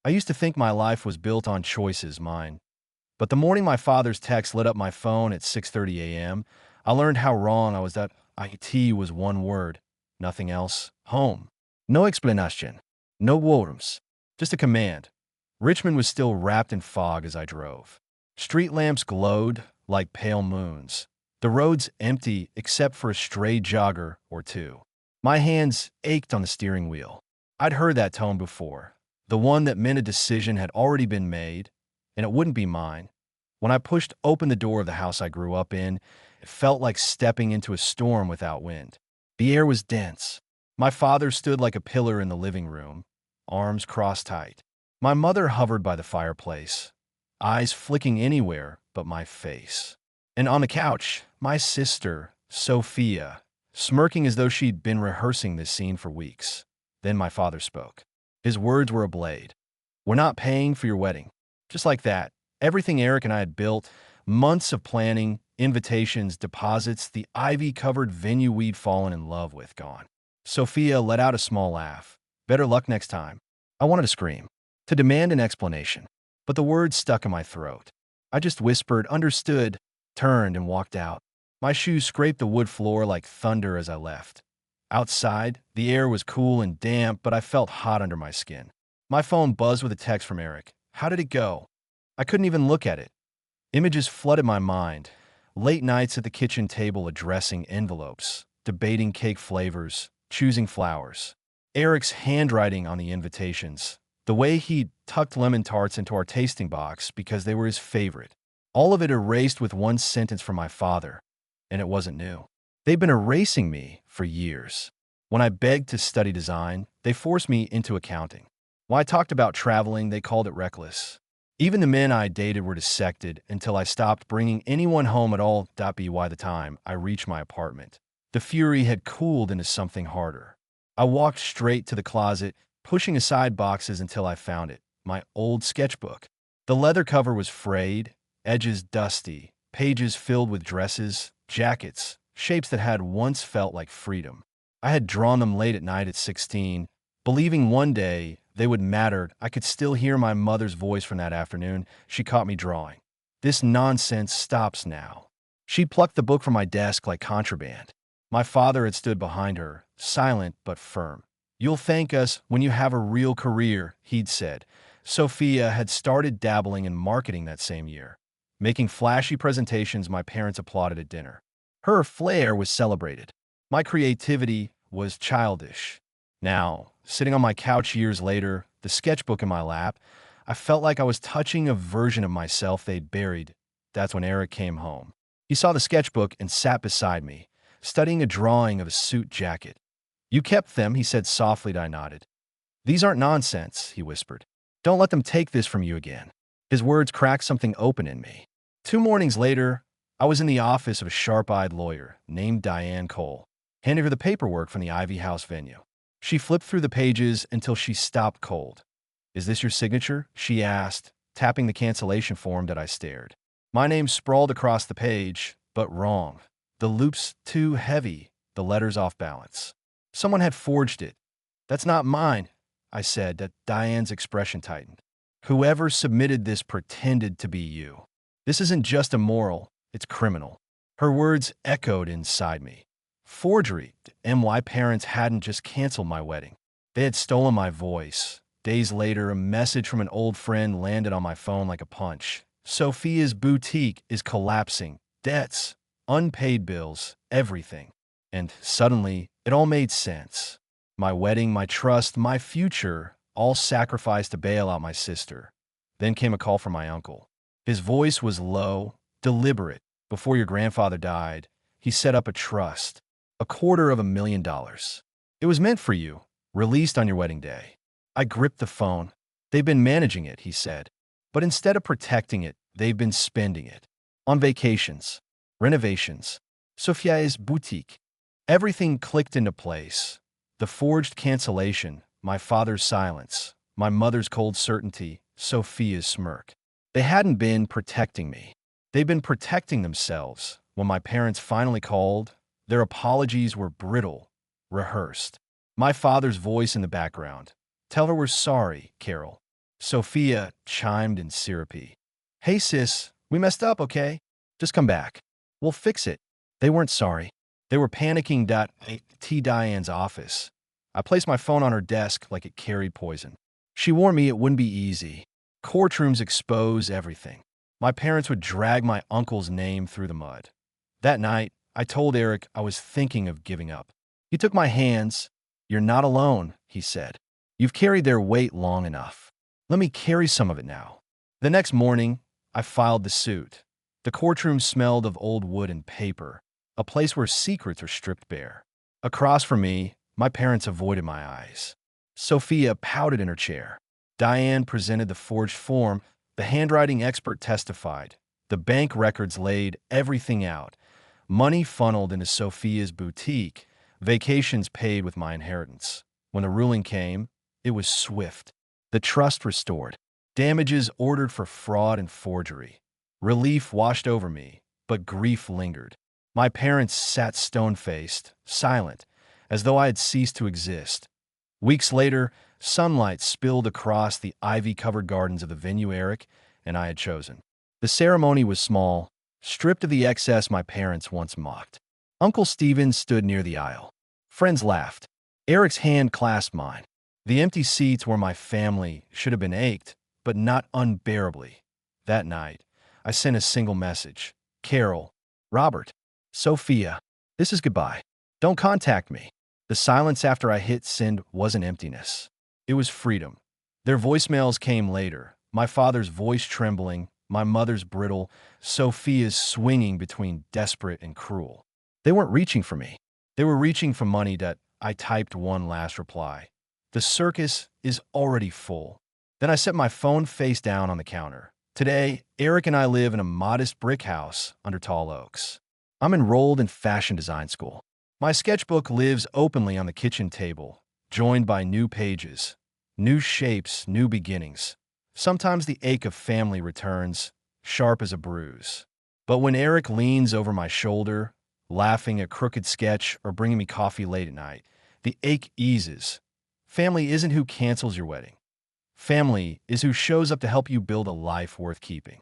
I used to think my life was built on choices, mine. But the morning my father's text lit up my phone at 6:30 a.m., I learned how wrong I was. That IT was one word, nothing else. Home. No explanation. No words. Just a command. Richmond was still wrapped in fog as I drove. Street lamps glowed like pale moons. The roads empty except for a stray jogger or two. My hands ached on the steering wheel. I'd heard that tone before, the one that meant a decision had already been made, and it wouldn't be mine. When I pushed open the door of the house I grew up in, it felt like stepping into a storm without wind. The air was dense. My father stood like a pillar in the living room, arms crossed tight. My mother hovered by the fireplace, eyes flicking anywhere but my face. And on the couch, my sister, Sophia, smirking as though she'd been rehearsing this scene for weeks. Then my father spoke. His words were a blade. "We're not paying for your wedding." Just like that, everything Eric and I had built, months of planning, invitations, deposits, the ivy-covered venue we'd fallen in love with, gone. Sophia let out a small laugh. "Better luck next time." I wanted to scream, to demand an explanation, but the words stuck in my throat. I just whispered, "Understood," turned and walked out. My shoes scraped the wood floor like thunder as I left. Outside, the air was cool and damp, but I felt hot under my skin. My phone buzzed with a text from Eric. How did it go? I couldn't even look at it. Images flooded my mind. Late nights at the kitchen table addressing envelopes, debating cake flavors, choosing flowers. Eric's handwriting on the invitations. The way he'd tucked lemon tarts into our tasting box because they were his favorite. All of it erased with one sentence from my father, and it wasn't new. They'd been erasing me for years. When I begged to study design, they forced me into accounting. When I talked about traveling, they called it reckless. Even the men I dated were dissected until I stopped bringing anyone home at all. By the time I reached my apartment, the fury had cooled into something harder. I walked straight to the closet, pushing aside boxes until I found it, my old sketchbook. The leather cover was frayed, edges dusty, pages filled with dresses, jackets, shapes that had once felt like freedom. I had drawn them late at night at 16, believing one day they would matter. I could still hear my mother's voice from that afternoon. She caught me drawing. "This nonsense stops now." She plucked the book from my desk like contraband. My father had stood behind her, silent but firm. "You'll thank us when you have a real career," he'd said. Sophia had started dabbling in marketing that same year, making flashy presentations my parents applauded at dinner. Her flair was celebrated. My creativity was childish. Now, sitting on my couch years later, the sketchbook in my lap, I felt like I was touching a version of myself they'd buried. That's when Eric came home. He saw the sketchbook and sat beside me, studying a drawing of a suit jacket. "You kept them," he said softly. I nodded. "These aren't nonsense," he whispered. "Don't let them take this from you again." His words cracked something open in me. 2 mornings later, I was in the office of a sharp-eyed lawyer named Diane Cole, handing her the paperwork from the Ivy House venue. She flipped through the pages until she stopped cold. "Is this your signature?" she asked, tapping the cancellation form that I stared. My name sprawled across the page, but wrong. The loops too heavy, the letters off balance. Someone had forged it. "That's not mine," I said. That Diane's expression tightened. "Whoever submitted this pretended to be you. This isn't just immoral, it's criminal." Her words echoed inside me. Forgery. My parents hadn't just canceled my wedding. They had stolen my voice. Days later, a message from an old friend landed on my phone like a punch. "Sophia's boutique is collapsing. Debts, unpaid bills, everything." And suddenly, it all made sense. My wedding, my trust, my future, all sacrificed to bail out my sister. Then came a call from my uncle. His voice was low, deliberate. "Before your grandfather died, he set up a trust. $250,000. It was meant for you, released on your wedding day." I gripped the phone. "They've been managing it," he said. "But instead of protecting it, they've been spending it. On vacations, renovations, Sophia's boutique." Everything clicked into place. The forged cancellation, my father's silence, my mother's cold certainty, Sophia's smirk. They hadn't been protecting me. They'd been protecting themselves. When my parents finally called, their apologies were brittle, rehearsed. My father's voice in the background. "Tell her we're sorry, Carol." Sophia chimed in syrupy. Hey sis, we messed up, okay? Just come back. We'll fix it. They weren't sorry. They were panicking. T. Diane's office. I placed my phone on her desk like it carried poison. She warned me it wouldn't be easy. Courtrooms expose everything. My parents would drag my uncle's name through the mud. That night, I told Eric I was thinking of giving up. He took my hands. You're not alone, he said. You've carried their weight long enough. Let me carry some of it now. The next morning, I filed the suit. The courtroom smelled of old wood and paper, a place where secrets are stripped bare. Across from me, my parents avoided my eyes. Sophia pouted in her chair. Diane presented the forged form. The handwriting expert testified. The bank records laid everything out. Money funneled into Sophia's boutique, vacations paid with my inheritance. When the ruling came, it was swift. The trust restored. Damages ordered for fraud and forgery. Relief washed over me, but grief lingered. My parents sat stone-faced, silent, as though I had ceased to exist. Weeks later, sunlight spilled across the ivy-covered gardens of the venue Eric and I had chosen. The ceremony was small, stripped of the excess my parents once mocked. Uncle Stephen stood near the aisle. Friends laughed. Eric's hand clasped mine. The empty seats where my family should have been ached, but not unbearably. That night, I sent a single message. Carol, Robert, Sophia, this is goodbye. Don't contact me. The silence after I hit send wasn't emptiness. It was freedom. Their voicemails came later. My father's voice trembling, my mother's brittle, Sophia's swinging between desperate and cruel. They weren't reaching for me. They were reaching for money. I typed one last reply. The circus is already full. Then I set my phone face down on the counter. Today, Eric and I live in a modest brick house under tall oaks. I'm enrolled in fashion design school. My sketchbook lives openly on the kitchen table, joined by new pages, new shapes, new beginnings. Sometimes the ache of family returns, sharp as a bruise. But when Eric leans over my shoulder, laughing a crooked sketch or bringing me coffee late at night, the ache eases. Family isn't who cancels your wedding. Family is who shows up to help you build a life worth keeping.